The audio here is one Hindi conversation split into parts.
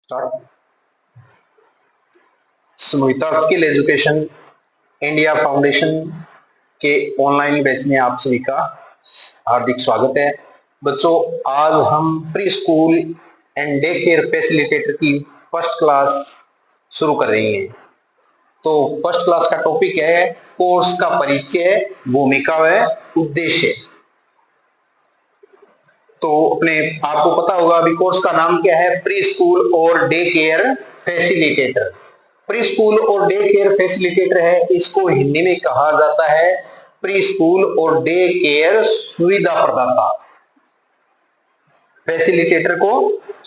स्टार्ट। स्मृता स्किल एजुकेशन इंडिया फाउंडेशन के ऑनलाइन बैच में आप सभी का हार्दिक स्वागत है। बच्चों, आज हम pre school and day care facilitator की फर्स्ट क्लास शुरू कर रही हैं। तो फर्स्ट क्लास का टॉपिक है कोर्स का परिचय, भूमिका व उद्देश्य। तो आपको पता होगा अभी कोर्स का नाम क्या है, प्री स्कूल और day care facilitator. Pre school और डे केयर फैसिलिटेटर है, इसको हिंदी में कहा जाता है प्री स्कूल और डे केयर सुविधा प्रदाता। फैसिलिटेटर को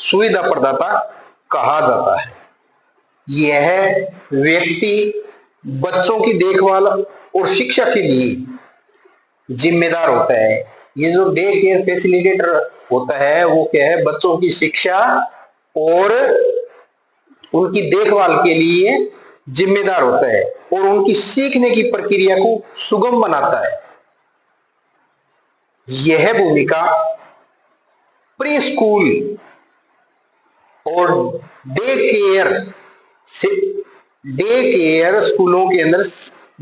सुविधा प्रदाता कहा जाता है। यह व्यक्ति बच्चों की देखभाल और शिक्षा के लिए जिम्मेदार होता है। ये जो डे केयर फैसिलिटेटर होता है वो क्या है, बच्चों की शिक्षा और उनकी देखभाल के लिए जिम्मेदार होता है और उनकी सीखने की प्रक्रिया को सुगम बनाता है। यह भूमिका प्री स्कूल और डे केयर स्कूलों के अंदर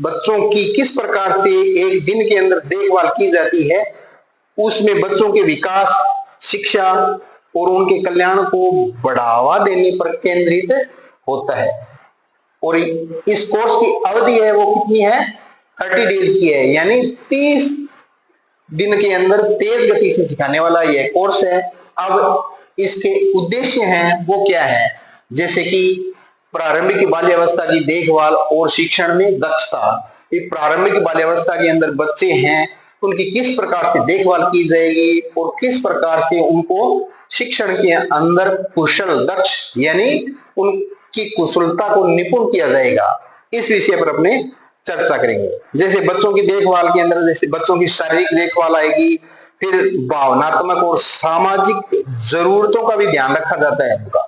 बच्चों की किस प्रकार से एक दिन के अंदर देखभाल की जाती है, उसमें बच्चों के विकास, शिक्षा और उनके कल्याण को बढ़ावा देने पर केंद्रित होता है। और इस कोर्स की अवधि है वो कितनी है, 30 डेज की है, यानी 30 दिन के अंदर तेज गति से सिखाने वाला यह कोर्स है। अब इसके उद्देश्य हैं वो क्या है, जैसे कि प्रारंभिक बाल्यावस्था की देखभाल और शिक्षण में दक्षता। प्रारंभिक बाल्यावस्था के अंदर बच्चे हैं, उनकी किस प्रकार से देखभाल की जाएगी और किस प्रकार से उनको शिक्षण के अंदर कुशल, दक्ष यानी उनकी कुशलता को निपुण किया जाएगा, इस विषय पर अपने चर्चा करेंगे। जैसे बच्चों की देखभाल के अंदर जैसे बच्चों की शारीरिक देखभाल आएगी, फिर भावनात्मक और सामाजिक जरूरतों का भी ध्यान रखा जाता है उनका।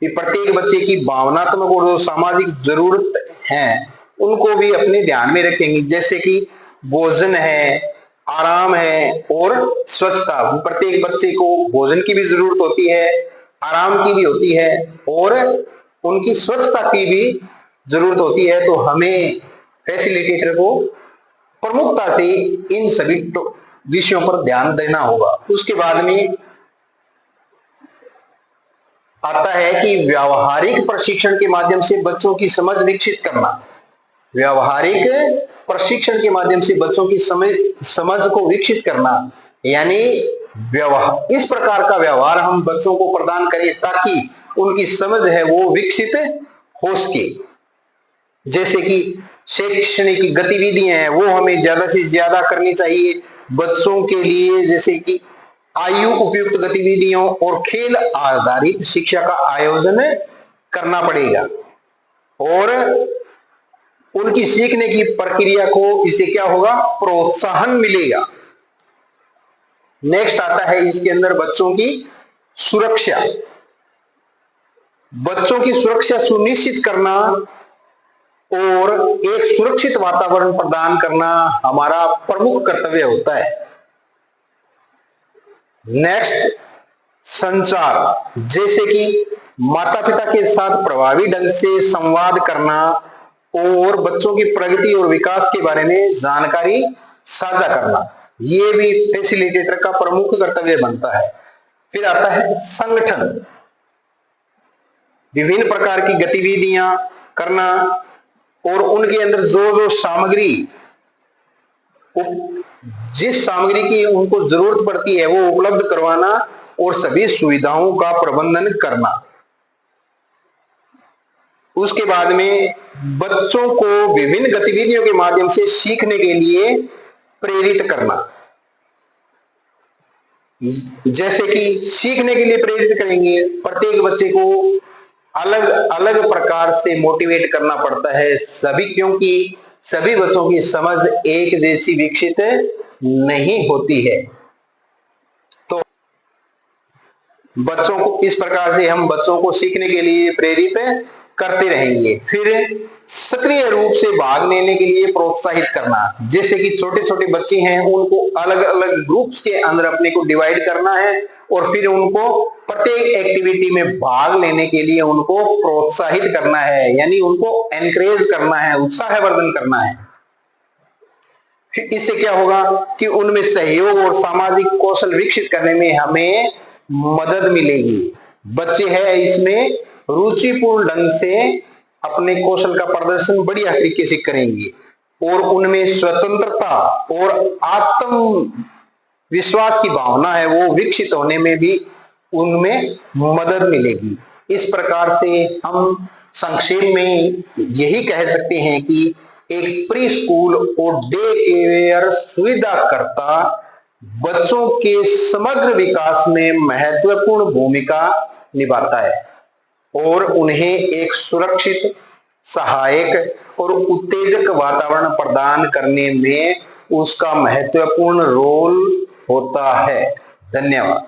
प्रत्येक बच्चे की भावनात्मक और जो सामाजिक जरूरत है उनको भी अपने ध्यान में रखेंगे, जैसे कि भोजन है, आराम है और स्वच्छता। प्रत्येक बच्चे को भोजन की भी जरूरत होती है, आराम की भी होती है और उनकी स्वच्छता की भी जरूरत होती है। तो हमें फैसिलिटेटर को प्रमुखता से इन सभी विषयों पर ध्यान देना होगा। उसके बाद में आता है कि व्यावहारिक प्रशिक्षण के माध्यम से बच्चों की समझ विकसित करना। व्यावहारिक प्रशिक्षण के माध्यम से बच्चों की समझ को विकसित करना, यानी इस प्रकार का व्यवहार हम बच्चों को प्रदान करें ताकि उनकी समझ है वो विकसित हो सके। जैसे कि शैक्षणिक गतिविधियां हैं वो हमें ज्यादा से ज्यादा करनी चाहिए बच्चों के लिए, जैसे कि आयु उपयुक्त गतिविधियों और खेल आधारित शिक्षा का आयोजन करना पड़ेगा और उनकी सीखने की प्रक्रिया को इससे क्या होगा, प्रोत्साहन मिलेगा। नेक्स्ट आता है इसके अंदर बच्चों की सुरक्षा। बच्चों की सुरक्षा सुनिश्चित करना और एक सुरक्षित वातावरण प्रदान करना हमारा प्रमुख कर्तव्य होता है। नेक्स्ट, संचार, जैसे कि माता पिता के साथ प्रभावी ढंग से संवाद करना और बच्चों की प्रगति और विकास के बारे में जानकारी साझा करना, ये भी फैसिलिटेटर का प्रमुख कर्तव्य बनता है। फिर आता है संगठन, विभिन्न प्रकार की गतिविधियां करना और उनके अंदर जो सामग्री, जिस सामग्री की उनको जरूरत पड़ती है वो उपलब्ध करवाना और सभी सुविधाओं का प्रबंधन करना। उसके बाद में बच्चों को विभिन्न गतिविधियों के माध्यम से सीखने के लिए प्रेरित करना। जैसे कि सीखने के लिए प्रेरित करेंगे, प्रत्येक बच्चे को अलग अलग प्रकार से मोटिवेट करना पड़ता है क्योंकि सभी बच्चों की समझ एक जैसी विकसित नहीं होती है। तो बच्चों को इस प्रकार से हम बच्चों को सीखने के लिए प्रेरित करते रहेंगे। फिर सक्रिय रूप से भाग लेने के लिए प्रोत्साहित करना, जैसे कि छोटे छोटे बच्चे हैं उनको अलग अलग ग्रुप्स के अंदर अपने को डिवाइड करना है और फिर उनको प्रत्येक एक्टिविटी में भाग लेने के लिए उनको प्रोत्साहित करना है, यानी उनको एनकरेज करना है, उत्साहवर्धन करना है। फिर इससे क्या होगा कि उनमें सहयोग और सामाजिक कौशल विकसित करने में हमें मदद मिलेगी। बच्चे हैं इसमें रुचिपूर्ण ढंग से अपने कौशल का प्रदर्शन बढ़िया तरीके से करेंगे और उनमें स्वतंत्रता और आत्म विश्वास की भावना है वो विकसित होने में भी उनमें मदद मिलेगी। इस प्रकार से हम संक्षेप में यही कह सकते हैं कि एक प्री स्कूल और डे केयर सुविधा करता बच्चों के समग्र विकास में महत्वपूर्ण भूमिका निभाता है और उन्हें एक सुरक्षित, सहायक और उत्तेजक वातावरण प्रदान करने में उसका महत्वपूर्ण रोल होता है। धन्यवाद।